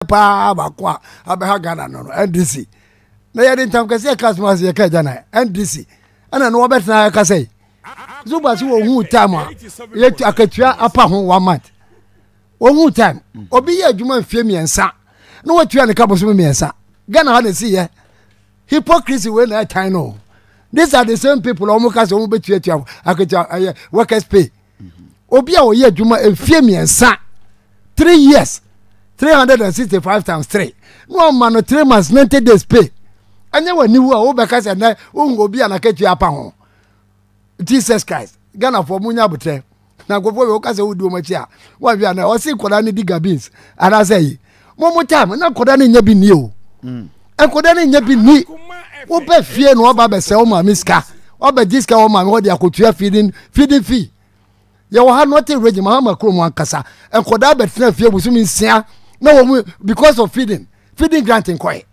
pa bakwa abeha Ghana no NDC na yɛ de ntam kase customers yɛ ka jana NDC ana no obetna ka say zuba si wo hu time a yɛ akatua apa ho 1 month wo hu time obi yɛ adwuma mfie miensa na watua ne ka boso miensa Ghana ha na si yɛ hypocrisy we na time no. These are the same people omo ka say omo betua akatua workers pay obi a wo yɛ adwuma mfie miensa 3 years 365 times 3 no man no 3 months 90 days pay anya wani wu a wo be ka say na wo obi a na katua apa ho Jesus Christ Ghana for munya botre na gofo we ka say wo du machi a wa bia na o si koda ni diga beans ana say mo time na koda ni nya bi ni o koda ni nya bi ni wo be fie no ba be se o ma miska o be diska o ma me ho de akotua feeding fee ya wo ha not a regime ha makrom ankasa enkoda betina fie busumi nsia na wo because of feeding grant nkoi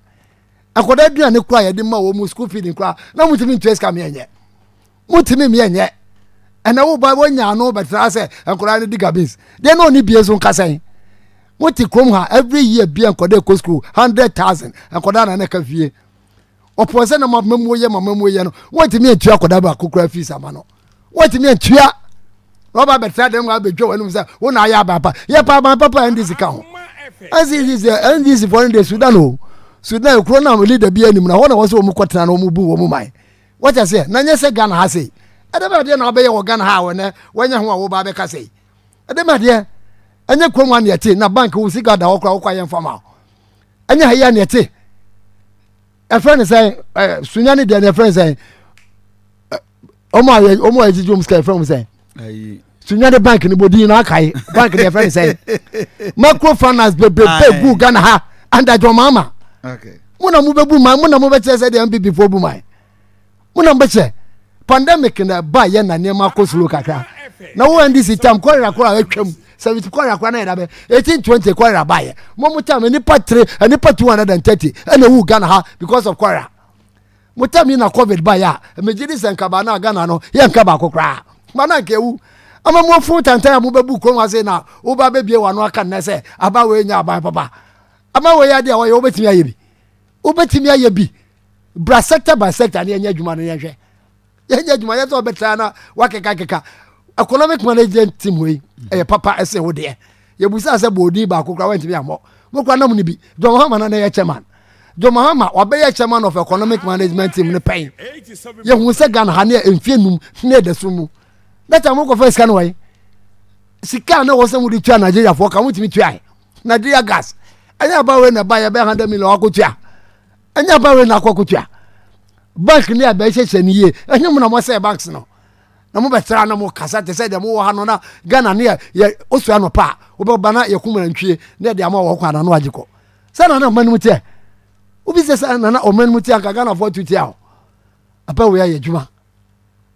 enkoda dua ne kura ye de ma wo mu school feeding kura na mutimi ntu eska me enye mutimi me enye ana wo ba wonya no betina say enkoda ne diga beans de no ni bie so nkasa muti krom ha every year bia enkoda ko school 100,000 enkoda na ka fie opose na mamamu ye no wotimi ntu enkoda ba kokura fees amano wotimi ntu Roba betra dem ga bejo wanu say wona ya papa ye papa NDC ka ho NDC for the Sudan o Sudan kro na leader bi anim na wona wo so mu kwetena na mu bu wo mu mai what I say na nye se Ghana ha say edema de na obe ye wo Ghana ha wona wanya ho a wo ba be ka say edema de anya krom an yete na bank wo siga da wo kwa ye mfama anya ha ya na yete a friend say sunyani de na friend say omo ajijum sky from say ayi sunya de bank ni bodi na akai bank de friend say microfinance be bu Ghana ha under your mama okay muna mu be bu ma muna mu be say de MPP for bu mai muna be say pandemic na ba ye na nema ko sulu kakra na wo NDC tam kwara atwam 70 kwara na da be 1820 kwara ba ye mo mutam ni pa 3 ni pa 230 na wu Ghana ha because of kwara mutam na covid ba ya mejiri senkaba na Ghana no ye nkaba kokra mana nkewu ama mo fu tantaya mo bebu ko wa say na wo ba bebie wa no aka na say aba we nya aba papa ama we ya dia wo betimi aye bi bra sector by sector na enya adwuma no yenhwe enya adwuma ye so betra na wakeka economic management team we papa ese wo de ye busa say bodi ba kokra wa ntimi amo mo kwa na mo ni bi John Mahama na ye chairman John Mahama obey chairman of economic management team ne pen ye hu se Ghana ha na emfienum na edesumu that am go first can way sika na wo se mu di tua Nigeria for ka mutimi tua Nigeria gas anya ba we na ba ya be 100 million akotua anya ba we na akotua bank ni aba hyehyɛ ni ye anya mu na mo say banks no na mo betra na mo kasa te say de mo ha no na Ghana ne ye osua no pa wo be bana ye kumara ntwie na de ama wo kwa na no agiko say na manum tie obi say na o manum tie aka Ghana for tutia apa we ya adwuma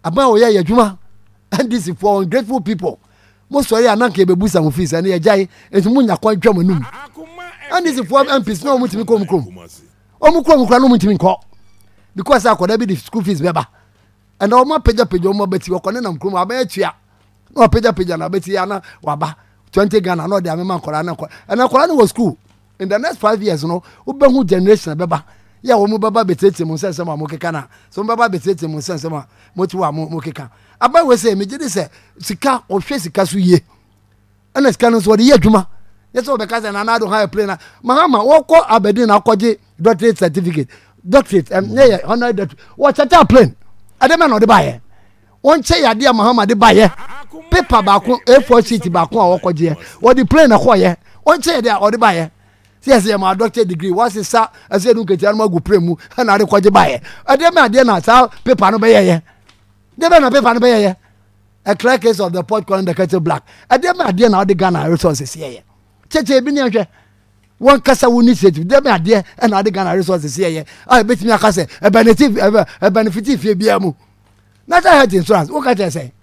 aba we ya adwuma. And this is for ungrateful people. Most sorry ananke bebusa mu fees and ye jai enti munya kwa twa manum. And this is for MPs no mutimi kom krom. Omukrom kra no mutimi nko. Because akoda be the school fees beba. And o ma peja o ma beti o kone na mkrom aba atua. No peja na beti ya na waba 20 Ghana no de amema nkora na nkora. And nkora no was school. In the next 5 years no obehu generation beba. Ya wo mu baba betete mu sensema mo keka na. So baba betete mu sensema mo tiwa mo keka. Aba we say me gidi say sika o hwe sika so ye ana sika no so de ye adwuma ye so be ka say na na do high plane na Mahama wo ko Aberdeen na kwaje doctorate certificate doctorate yeah honor that what charter plane adema no de baye won che ya de Mahama de baye paper ba ko A4 sheet ba ko a wo kwaje wo de plane na ko ye won che de o de baye yes my doctorate degree was is sa ase nu ketia no magu premu na de kwaje baye adema de na sa paper no be ye they be na paper no be ye a clear case of the pot calling the kettle black adem ade na the Ghana resources here cheche bi ni ahwe won kasa woni initiative dem ade na the Ghana resources here ah betimi aka say a benefit fie bia mu natural health insurance wo ka tell say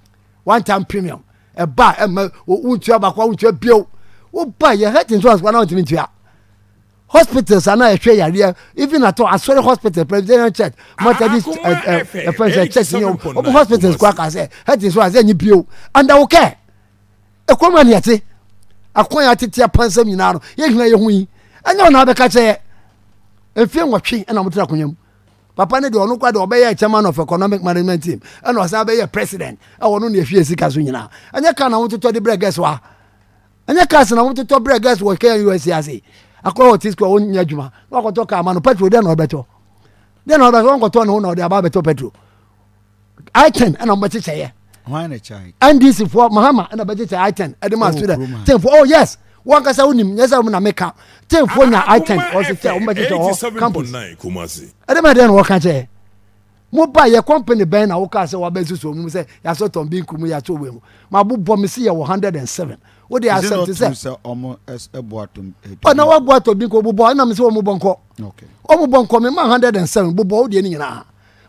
one time premium e ba e ma untu abakwa untu bio wo ba ye health insurance kwa na untu ntua hospitals are not a yare even at all sorry hospital president church Methodist church hospitals kwa ka say health insurance any bio and I care Akoma ni ate akwan atete apansam nyina no ye hina ye hu yi anya na be ka che efie nwotwe na motra konyam papa ne de ono kwa de obeye chairman of economic management team and was abeye president e wono ne efie sika so nyina anya ka na wototo de bregas wa anya ka na wototo bregas wo ka USC akwa otis kwa onya adwuma na akoto ka ma no petrol de na obeto won koto no na de aba beto petrol I10 and I'm cheye why na chai NDC for Mahama and about I10 edema student 10 for yes one kasa unim yes am na meka 10 for na I10 or say o mbete campus Kumasi edema den wo ka che mo ba ye company ben na wo ka se wa bezu so mu se ya so ton bi nkumu ya to we mu ma bobbo me se ye 107 wo dey accept say omo eboatom na wa boato bi ko bobbo na me se wo mo bonko okay o mo bonko me ma 107 bobbo wo dey ni nyina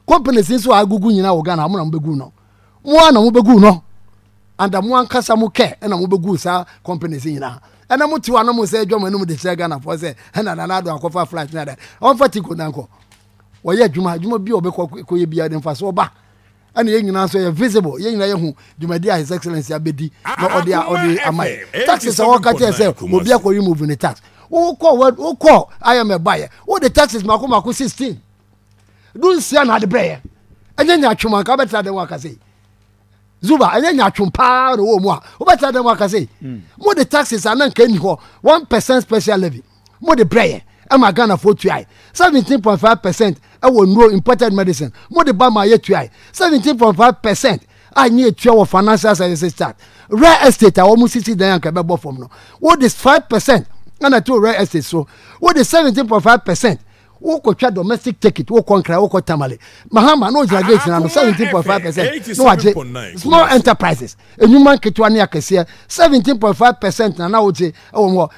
company sin so agugu nyina wo Ghana mo na mo begu no mo na mo begu no anda mo ankasa mo ke na mo begu sa company sin nyina ana mo tiwa na mo se adwuma no mo de share Ghana for say na na do akofa flight na da on fatiko nanko wo ye adwuma bi obekọ ye bia de mfaso ba ana ye nyina so ye visible ye nyina ye hu dwumadi a his excellency abedi na odi amai taxes wo ka che say obi akọ remove the tax wo call I am a buyer wo the taxes makoma 16 dun sia na de breye anya nya atwuma ka betra de waka say zuba anya nya atwumpa ro wo mu a wo betra de waka say mo the taxes anan ka ni ho 1% special levy mo the breye ama Ghana for tuai 17.5% e wo no imported medicine mo the ba ma ye tuai 17.5% I need to our financial services tax real estate a wo mu sisi dan ka be bo from no wo this 5% and to real estate so wo the 17.5% wo ko twa domestic ticket wo konkra wo ko tamale Mahama no jagate na no 17.5% no waje small enterprises enyuma ketwa ne akese 17.5% na wo je wo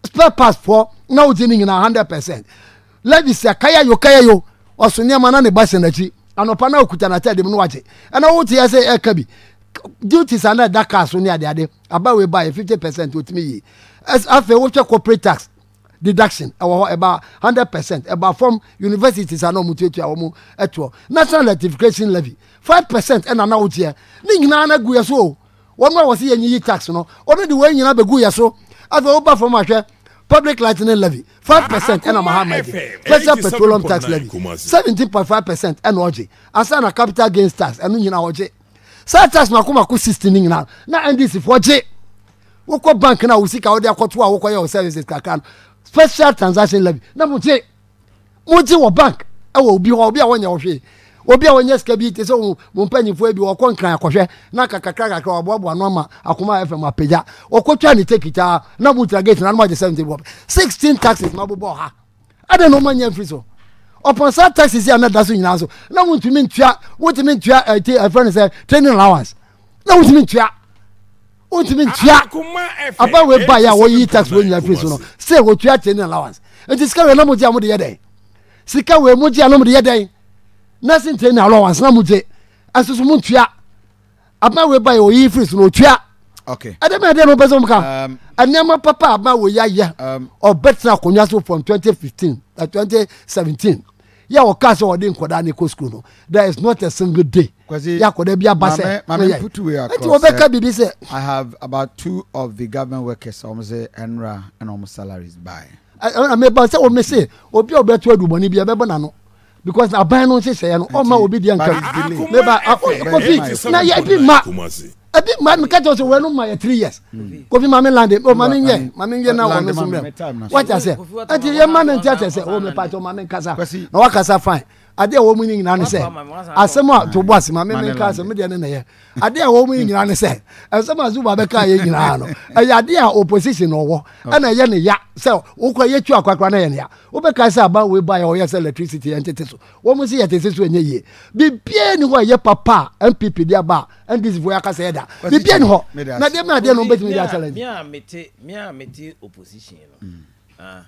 spare parts for na wo je ni na 100% levis akaya yo osone ma na ne ba senachi anopa na okuta na tade no waje na wo je say e ka bi duties and that car so ne ade aba we buy 50% otimi yi as afa wo twa corporate tax deduction about 100% about from universities are no mutuatu awomu eto national certification levy 5% and na wotie ni nyina na gu yeso wonu a wose yenyi tax no onu de we nyina be gu yeso ave oba from ahwe public lighting levy 5% and Mahama special petroleum tax levy 17.5% and oje asa na capital gains tax enu nyina oje sa tax makoma ku 16 nyina na NDC for je woko bank na usika ode akoto a woko ye services kakan special transaction levy na muti wo bank e wo obi a wonya wo hwe obi a wonya ska bi te so mo mpanyifo bi wo konkran akohwe na kakakra wo boabo no ma Akoma FM apagya wo kotwa ni tekita na mutra gate na ma je 16 taxes ma bobo ha ade no manya free so upon some taxes ya na da so nyina so na wontumi ntua a friend say training allowance na wontumi ntua aba we buy ya wo yi tax wo nya free so no say wo tua training allowance enti sika we na mo dia mo de yeden sika we mo dia no mo de yeden na sin training allowance na mo je asusu mo tua aba we buy wo yi free so no tua okay ade no bezo mo ka anema papa aba wo ya o betra konwa so from 2015 2017 ya wo ka so de nkoda ne ko school no there is not a single day ya koda bia ba se I have about 2 of the government workers almost say enra and almost salaries by I me ba say o me say obi obeto aduboni bia be bona no because aban no say no o ma obi dia nka me ba kofi na ya bi ma me catch us we no ma 3 years kofi ma me land o ma me nye na wo me so me what I say ati ye ma me ntia say o me pa to ma me kasa na wa kasa fine ade wo mu nyina ne se asema to boss ma me kasa me de ne ye ade wo mu nyina ne se asema zuba be ka ye nyina no ade a opposition no wo na ye ne ya se wo kwa ye twa kwakwa na ye ne ya wo be ka say aba we buy o ye electricity entity so wo mu se ye tese so enye ye bibie ni ho ye papa MPP dia ba ndis vo ya ka say da bibie ni ho na de no betimi dia challenge me a meti opposition no